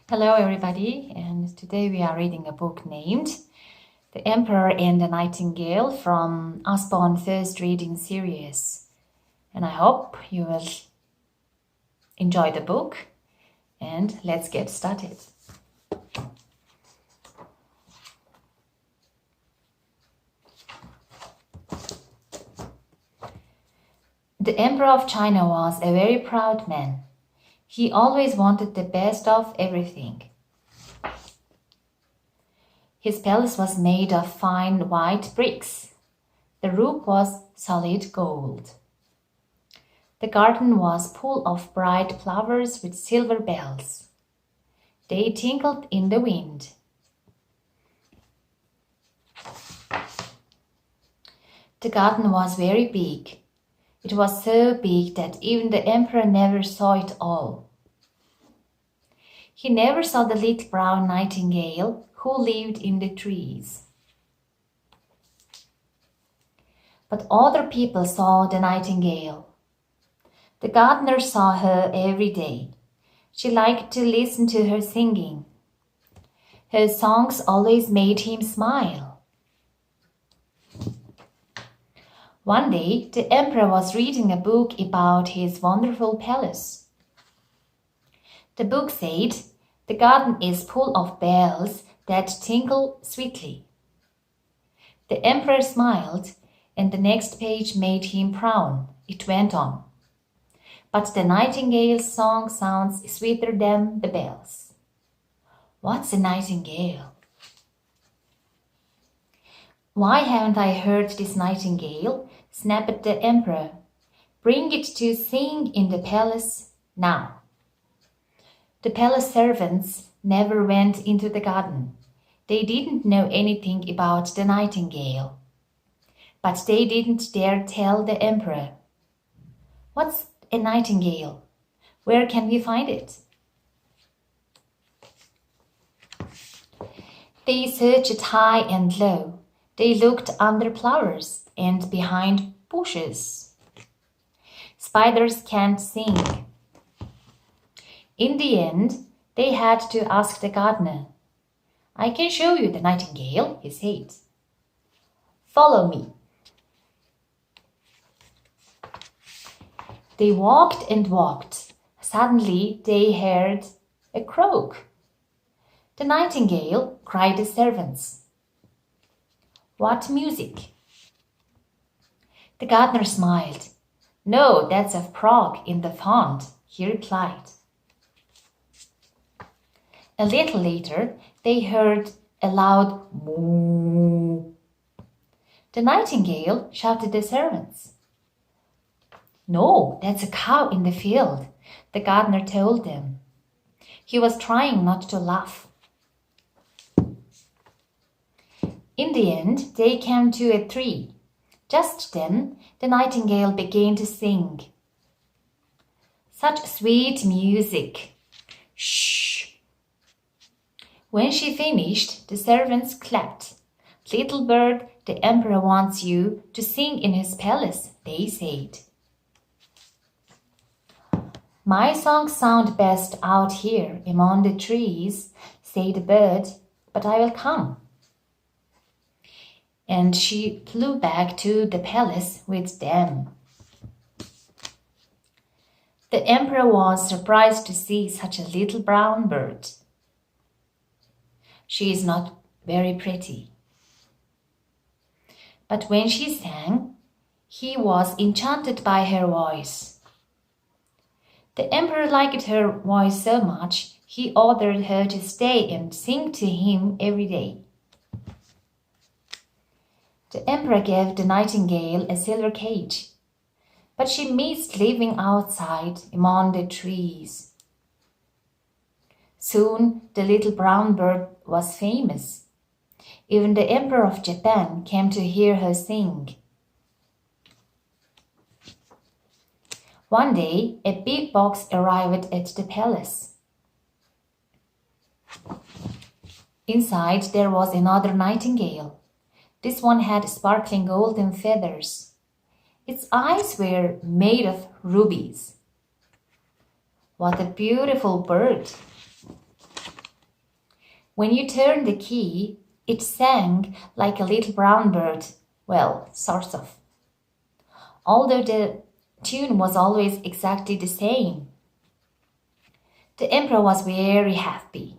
Hello everybody, and today we are reading a book named The Emperor and the Nightingale from Usborne First Reading Series. And I hope you will enjoy the book, and let's get started. The Emperor of China was a very proud man. He always wanted the best of everything. His palace was made of fine white bricks. The roof was solid gold. The garden was full of bright flowers with silver bells. They tinkled in the wind. The garden was very big. It was so big that even the emperor never saw it all. He never saw the little brown nightingale who lived in the trees. But other people saw the nightingale. The gardener saw her every day. She liked to listen to her singing. Her songs always made him smile. One day, the emperor was reading a book about his wonderful palace. The book said, "The garden is full of bells that tinkle sweetly." The emperor smiled, and the next page made him frown. It went on. "But the nightingale's song sounds sweeter than the bells." "What's a nightingale?" "Why haven't I heard this nightingale?" snapped the emperor. "Bring it to sing in the palace now." The palace servants never went into the garden. They didn't know anything about the nightingale. But they didn't dare tell the emperor. "What's a nightingale? Where can we find it?" They searched high and low. They looked under flowers and behind bushes. Spiders can't sing. In the end, they had to ask the gardener. "I can show you the nightingale," he said. "Follow me." They walked and walked. Suddenly they heard a croak. "The nightingale," cried the servants. "What music?" The gardener smiled. "No, that's a frog in the pond," he replied. A little later, they heard a loud moo. "The nightingale," shouted the servants. "No, that's a cow in the field," the gardener told them. He was trying not to laugh. In the end, they came to a tree. Just then, the nightingale began to sing. "Such sweet music." "Shh!" When she finished, the servants clapped. "Little bird, the emperor wants you to sing in his palace," they said. "My songs sound best out here among the trees," said the bird, "but I will come." And she flew back to the palace with them. The emperor was surprised to see such a little brown bird. She is not very pretty. But when she sang, he was enchanted by her voice. The emperor liked her voice so much, he ordered her to stay and sing to him every day. The emperor gave the nightingale a silver cage, but she missed living outside among the trees. Soon the little brown bird was famous. Even the Emperor of Japan came to hear her sing. One day, a big box arrived at the palace. Inside there was another nightingale. This one had sparkling golden feathers. Its eyes were made of rubies. "What a beautiful bird!" When you turned the key, it sang like a little brown bird. Well, sort of. Although the tune was always exactly the same. The emperor was very happy.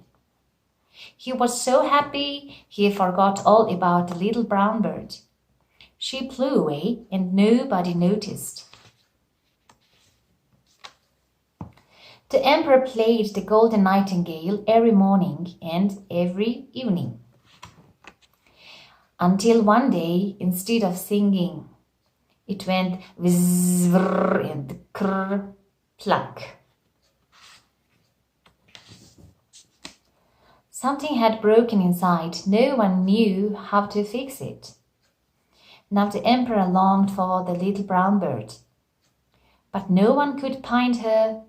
He was so happy he forgot all about the little brown bird. She flew away and nobody noticed. The emperor played the golden nightingale every morning and every evening. Until one day, instead of singing, it went whizz, vrr, and krr, pluck. Something had broken inside. No one knew how to fix it. Now the emperor longed for the little brown bird. But no one could find her,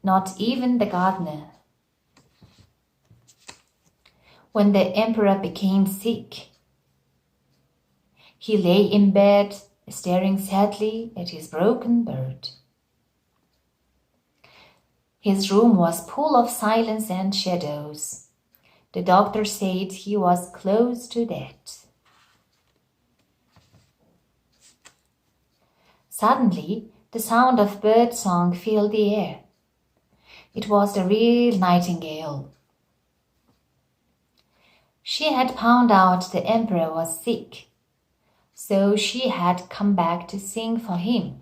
not even the gardener. When the emperor became sick, he lay in bed, staring sadly at his broken bird. His room was full of silence and shadows. The doctor said he was close to death. Suddenly, the sound of bird song filled the air. It was the real Nightingale. She had found out the emperor was sick, so she had come back to sing for him.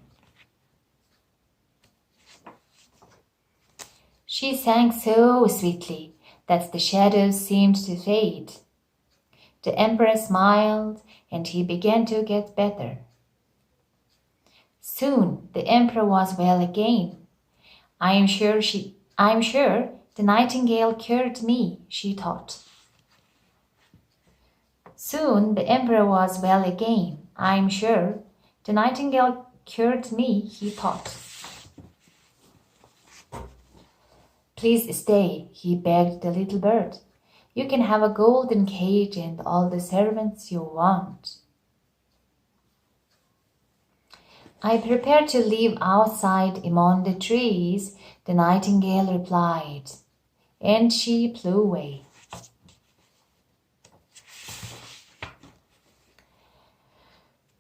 She sang so sweetly that the shadows seemed to fade. The emperor smiled and he began to get better. Soon the emperor was well again. I'm sure the nightingale cured me, she thought. Soon the emperor was well again. I'm sure the nightingale cured me, he thought. Please stay, he begged the little bird. You can have a golden cage and all the servants you want. I prepare to live outside among the trees, the nightingale replied, and she flew away.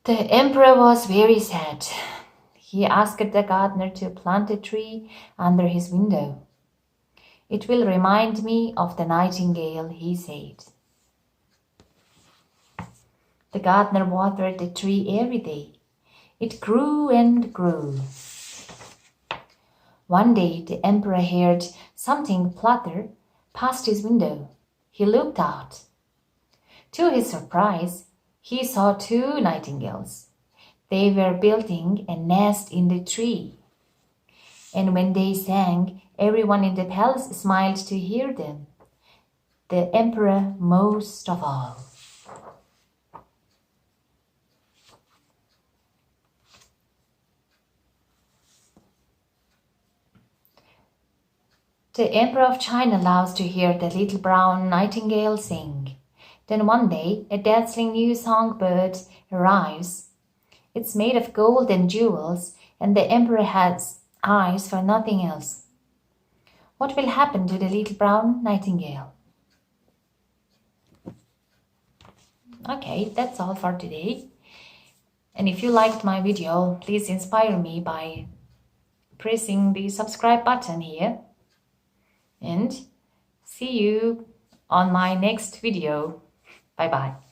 The emperor was very sad. He asked the gardener to plant a tree under his window. It will remind me of the nightingale, he said. The gardener watered the tree every day. It grew and grew. One day the emperor heard something flutter past his window. He looked out. To his surprise, he saw two nightingales. They were building a nest in the tree. And when they sang, everyone in the palace smiled to hear them. The emperor most of all. The Emperor of China loves to hear the little brown nightingale sing. Then one day, a dazzling new songbird arrives. It's made of gold and jewels, and the emperor has eyes for nothing else. What will happen to the little brown nightingale? Okay, that's all for today. And if you liked my video, please inspire me by pressing the subscribe button here. And see you on my next video. Bye bye.